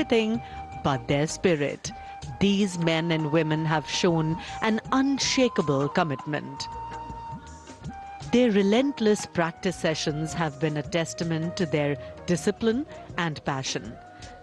everything but their spirit. These men and women have shown an unshakable commitment. Their relentless practice sessions have been a testament to their discipline and passion,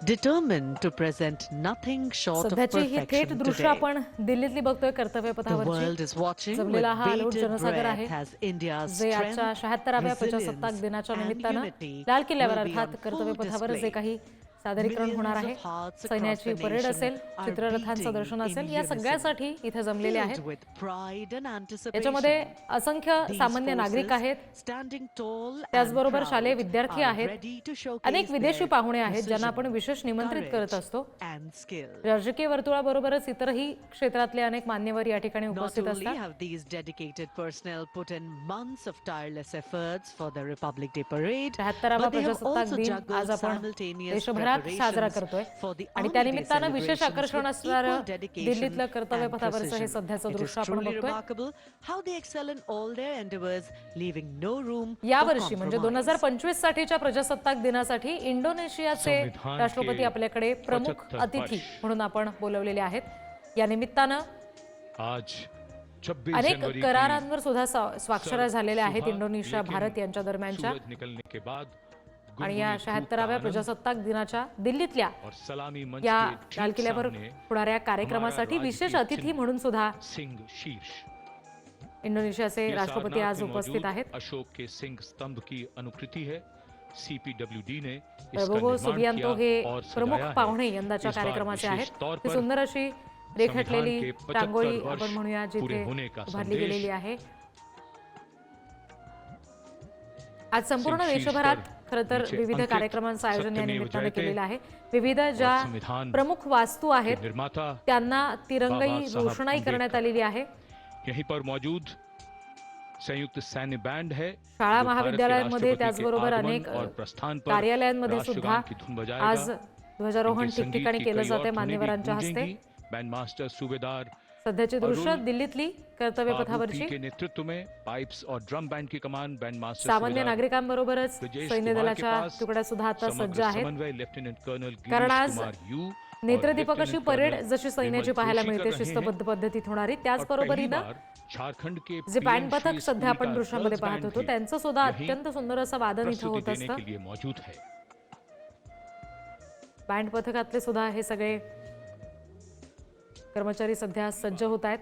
determined to present nothing short of perfection दृश्य today. आपण दिल्लीतली बघतोय कर्तव्य The पथावरची. world is watching with जमलेला हा Alot bated जनसागर आहे breath as India's जे आजच्या strength, 76व्या प्रजासत्ताक resilience दिनाच्या and निमित्तानं unity लाल किल्ल्यावर will be अर्थात on कर्तव्य full पथावर जे display. काही सादरीकरण होणार आहे, Millions of hearts across सैन्याची the परेड nation असेल, are चित्ररथांचं beating दर्शन असेल, in या unison, सगळ्यासाठी इथे जमलेले आहेत. filled with pride and anticipation. याच्यामध्ये असंख्य These सामान्य नागरिक forces, आहेत, standing tall and त्याचबरोबर शालेय proud, विद्यार्थी are आहेत, ready to showcase अनेक विदेशी their पाहुणे आहेत ज्यांना आपण precision, विशेष निमंत्रित करत courage असतो. and skill. राजकीय वर्तुळाबरोबरच इतरही क्षेत्रातले अनेक मान्यवर या ठिकाणी Not उपस्थित only असतात. have these dedicated personnel put in months of tireless efforts for the Republic Day parade, 73वा but they have प्रजासत्ताक also दिन juggled आज आपण simultaneous देशभरात साजरा preparations करतोय for the आणि Army त्या Day निमित्तानं विशेष celebrations आकर्षण with असणारं equal dedication दिल्लीतलं कर्तव्य and पथावरचं हे precision. सध्याचं It is दृश्य आपण truly बघतोय. remarkable how they excel in all their endeavors, leaving no room for यावर्षी म्हणजे compromise. 2025 साठीच्या प्रजासत्ताक दिनासाठी इंडोनेशियाचे राष्ट्रपती आपल्याकडे प्रमुख अतिथी म्हणून आपण बोलवलेले आहेत. या निमित्तानं अनेक करारांवर सुद्धा स्वाक्षऱ्या झालेल्या आहेत इंडोनेशिया भारत यांच्या दरम्यानच्या. आणि या 76व्या प्रजासत्ताक दिनाच्या दिल्लीतल्या या लाल किल्ल्यावर होणाऱ्या कार्यक्रमासाठी विशेष अतिथी म्हणून सुद्धा इंडोनेशियाचे राष्ट्रपती आज उपस्थित आहेत. अशोक के सिंह स्तंभ की अनुकृति है. सीपीडब्ल्यूडी ने प्रभो सुबियांतो हे प्रमुख पाहुणे यंदाच्या कार्यक्रमाचे आहेत. ती सुंदर अशी रेखाटलेली रांगोळी आपण म्हणूया जिथे उभारली गेलेली आहे. आज संपूर्ण देशभरात खरं तर विविध कार्यक्रमांचं आयोजन या निमित्तानं केलेलं आहे. विविध ज्या प्रमुख वास्तू आहेत त्यांना तिरंगाई रोषणाई करण्यात आलेली आहे. यहीं पर मौजूद संयुक्त सैन्य बँड है. शाळा महाविद्यालयांमध्ये त्याचबरोबर अनेक कार्यालयांमध्ये सुद्धा आज ध्वजारोहण ठिकठिकाणी केलं जाते मान्यवरांच्या हस्ते. बैंड मास्टर सूबेदार सध्याची दृश्य दिल्लीतली कर्तव्य पथावरची. के नेतृत्व में पाइप्स और ड्रम बैंड की कमान बैंड मास्टर सामान्य नागरिकांबरोबरच सैन्य दलाच्या तुकड्या सुद्धा आता सज्ज आहेत. लेफ्टनंट कर्नल कारण आज नेत्रदीपक अशी परेड जशी सैन्याची पाहायला मिळते शिस्तबद्ध पद्धतीत होणारी, त्याचबरोबरीनं झारखंड के जे बँड पथक सध्या आपण दृश्यामध्ये पाहत होतो त्यांचं सुद्धा अत्यंत सुंदर असं वादन इथं होत असतं. बँड पथकातले सुद्धा हे सगळे कर्मचारी सध्या सज्ज होत आहेत.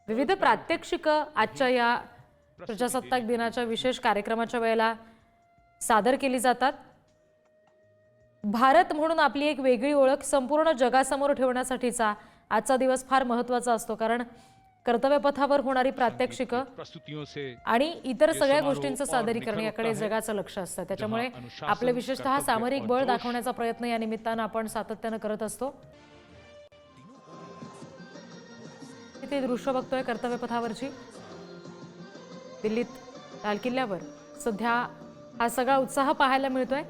विविध प्रात्यक्षिक आजच्या या प्रजासत्ताक दिनाच्या विशेष कार्यक्रमाच्या वेळेला सादर केली जातात. भारत म्हणून आपली एक वेगळी ओळख संपूर्ण जगासमोर ठेवण्यासाठीचा आजचा दिवस फार महत्त्वाचा असतो. कारण कर्तव्य पथावर होणारी प्रात्यक्षिक आणि इतर सगळ्या गोष्टींचं सादरीकरण याकडे जगाचं लक्ष असतं. त्याच्यामुळे आपले विशेषतः सामरिक बळ दाखवण्याचा प्रयत्न या निमित्तानं आपण सातत्यानं करत असतो. ते दृश्य बघतोय कर्तव्य पथावरची दिल्लीत लाल किल्ल्यावर सध्या हा सगळा उत्साह पाहायला मिळतोय.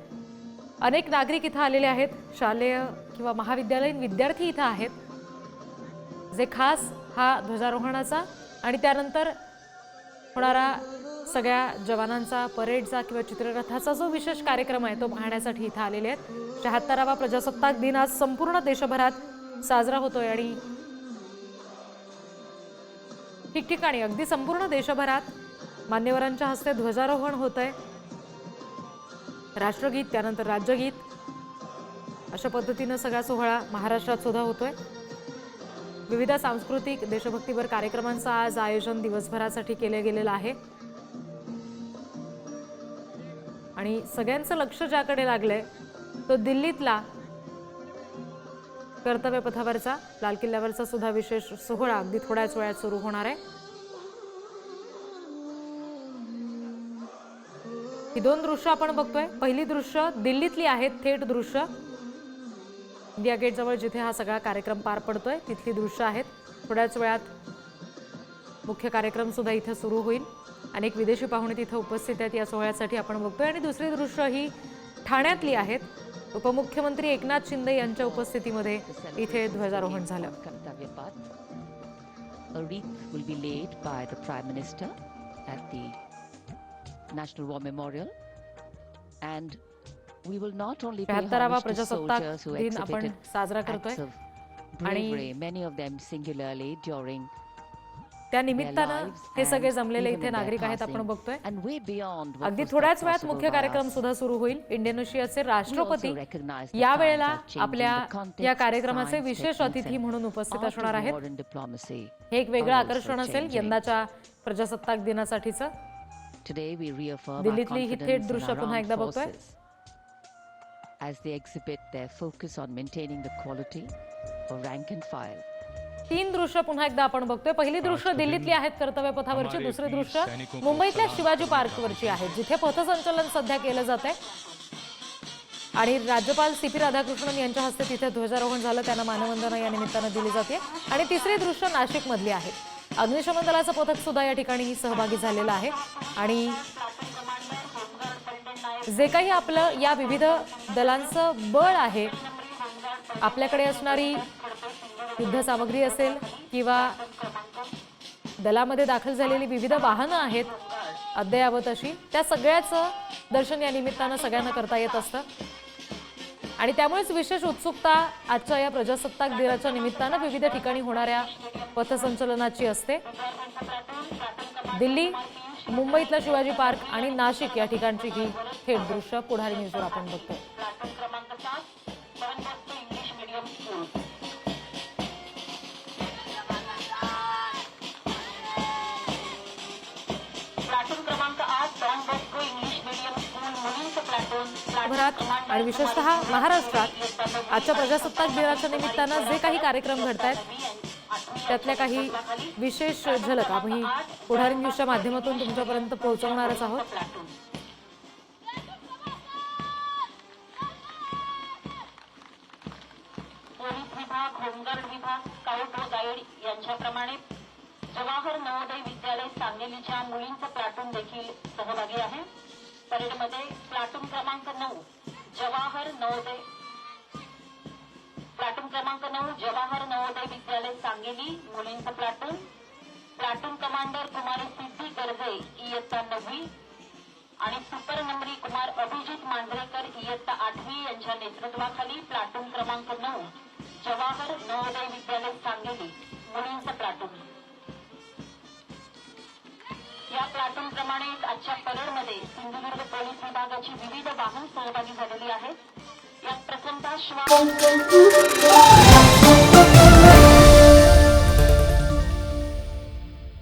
अनेक नागरिक इथं आलेले आहेत. शालेय किंवा महाविद्यालयीन विद्यार्थी इथं आहेत जे खास हा ध्वजारोहणाचा आणि त्यानंतर होणारा सगळ्या जवानांचा परेडचा किंवा चित्ररथाचा जो विशेष कार्यक्रम आहे तो पाहण्यासाठी इथं आलेले आहेत. 76वा प्रजासत्ताक दिन आज संपूर्ण देशभरात साजरा होतोय आणि ठिकठिकाणी अगदी संपूर्ण देशभरात मान्यवरांच्या हस्ते ध्वजारोहण होतंय. राष्ट्रगीत त्यानंतर राज्यगीत अशा पद्धतीनं सगळा सोहळा महाराष्ट्रात सुद्धा होतोय. विविध सांस्कृतिक देशभक्तीपर कार्यक्रमांचं आज आयोजन दिवसभरासाठी केलं गेलेलं आहे आणि सगळ्यांचं लक्ष ज्याकडे लागलंय तो दिल्लीतला कर्तव्य पथावरचा लाल किल्ल्यावरचा सुद्धा विशेष सोहळा अगदी थोड्याच वेळात सुरू होणार आहे. ही दोन दृश्य आपण बघतोय. पहिली दृश्य दिल्लीतली आहेत, थेट दृश्य इंडिया गेट जवळ जिथे हा सगळा कार्यक्रम पार पडतोय तिथली दृश्य आहेत. थोड्याच वेळात मुख्य कार्यक्रम सुद्धा इथे सुरू होईल. अनेक विदेशी पाहुणे तिथे उपस्थित आहेत या सोहळ्यासाठी आपण बघतोय. आणि दुसरी दृश्य ही ठाण्यातली आहेत. उपमुख्यमंत्री एकनाथ शिंदे यांच्या उपस्थितीमध्ये इथे ध्वजारोहण झालं. A wreath will be laid by the Prime Minister at the National War Memorial, and We will not only pay 73वा homage to प्रजासत्ताक soldiers who दिन आपण exhibited साजरा acts करतोय of आणि bravery, many of them singularly during त्या their निमित्तानं lives हे सगळे and जमलेले even इथे in their नागरिक आहेत आपण passing, बघतोय. and way beyond what अगदी was थोड्याच thought वेळात possible मुख्य by कार्यक्रम us. सुद्धा सुरू होईल. इंडोनेशियाचे We राष्ट्रपती also recognize the या times वेळेला are changing, आपल्या the context, या कार्यक्रमाचे science, विशेष techniques, अतिथी and म्हणून उपस्थित art of असणार आहेत. modern diplomacy हे एक वेगळं are also आकर्षण असेल changing. यंदाच्या प्रजासत्ताक दिनासाठीचं. Today we reaffirm our दिल्लीतली ही थेट confidence in दृश्य our पुन्हा armed एकदा बघतोय. forces as they exhibit their focus on maintaining the quality of rank and file. 3 दृश्य पुन्हा एकदा आपण बघतोय. पहिली दृश्य दिल्लीतली आहेत कर्तव्य पथावरची. दुसरे दृश्य मुंबईतल्या शिवाजी पार्कवरची आहेत, जिथे पथसंचलन सध्या केलं जात आहे आणि राज्यपाल CP राधाकृष्णन यांच्या हस्ते तिथे ध्वजारोहण झालं. त्यांना मानवंदना या निमित्तानं दिली जाते. आणि तिसरी दृश्य नाशिक मधली आहे. अग्निशमन दलाचं पथक सुद्धा या ठिकाणी सहभागी झालेलं आहे आणि जे काही आपलं या विविध दलांचं बळ आहे, आपल्याकडे असणारी युद्ध सामग्री असेल किंवा दलामध्ये दाखल झालेली विविध वाहनं आहेत अद्ययावत अशी, त्या सगळ्याचं दर्शन या निमित्तानं सगळ्यांना करता येत असतं आणि त्यामुळेच विशेष उत्सुकता आजच्या या प्रजासत्ताक दिनाच्या निमित्तानं विविध ठिकाणी होणाऱ्या पथसंचलनाची असते. दिल्ली, मुंबईतला शिवाजी पार्क आणि नाशिक या ठिकाणची ही थेट दृश्य पुढारी न्यूजवर आपण बघतोय. भरात आणि विशेषतः महाराष्ट्रात आजच्या प्रजासत्ताक दिनाच्या निमित्तानं जे काही कार्यक्रम घडत आहेत त्यातल्या काही विशेष झलक आम्ही पुढारी न्यूजच्या माध्यमातून तुमच्यापर्यंत पोहोचवणारच आहोत. पोलीस विभाग, होमगार्ड विभाग, स्काउट व गाईड यांच्याप्रमाणे जवाहर नवोदय विद्यालय सांगलीच्या मुलींचं प्लाटून देखील सहभागी आहे. परेडमध्ये प्लाटून क्रमांक 9 जवाहर नवोदय विद्यालय सांगली मुलींचं प्लाटून, प्लाटून कमांडर कुमारी सिद्धी गर्जे इयत्ता 9वी आणि सुपर नंबरी कुमार अभिजित मांजरेकर इयत्ता 8वी यांच्या नेतृत्वाखाली प्लाटून क्रमांक 9 जवाहर नवोदय विद्यालय सांगली मुलींचं प्लाटून. या प्लाटून प्रमाणे आजच्या परेडमध्ये सिंधुदुर्ग पोलीस विभागाची विविध वाहन सहभागी झालेली आहेत. यात प्रथमतः